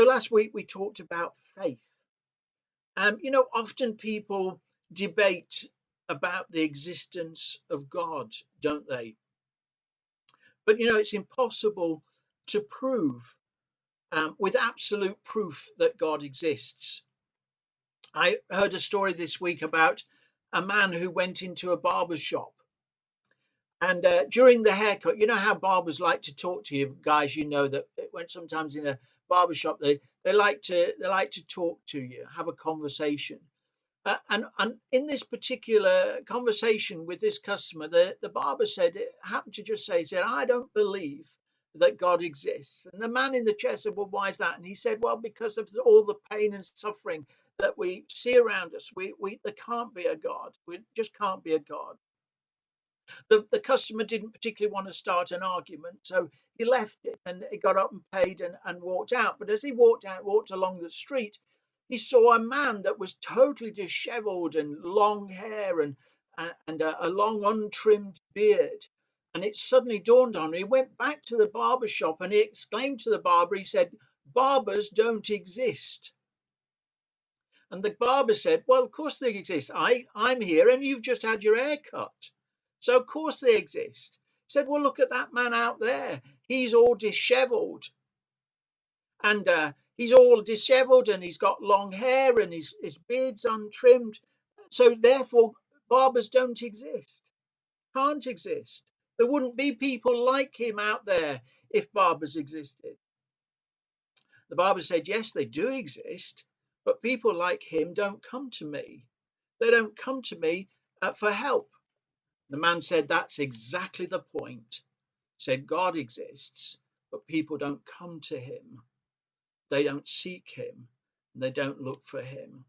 So last week we talked about faith. Often people debate about the existence of God, don't they? But it's impossible to prove with absolute proof that God exists. I heard a story this week about a man who went into a barber shop. And during the haircut, you know how barbers like to talk to you, guys. You know that when sometimes in a barber shop they like to talk to you, have a conversation. And in this particular conversation with this customer, the barber said, it happened to just say, he said, "I don't believe that God exists." And the man in the chair said, "Well, why is that?" And he said, "Well, because of all the pain and suffering that we see around us, there can't be a God. We just can't be a God." The customer didn't particularly want to start an argument, so he left it and he got up and paid and walked out. But as he walked along the street, he saw a man that was totally disheveled and long hair and a long untrimmed beard. And it suddenly dawned on him. He went back to the barber shop and he exclaimed to the barber, he said, "Barbers don't exist." And the barber said, "Well, of course they exist. I'm here and you've just had your hair cut. So of course they exist." He said, "Well, look at that man out there. He's all disheveled and he's got long hair and his beard's untrimmed. So therefore, barbers don't exist, can't exist. There wouldn't be people like him out there if barbers existed." The barber said, "Yes, they do exist, but people like him don't come to me. They don't come to me for help." The man said, "That's exactly the point." Said, "God exists, but people don't come to him. They don't seek him. And they don't look for him."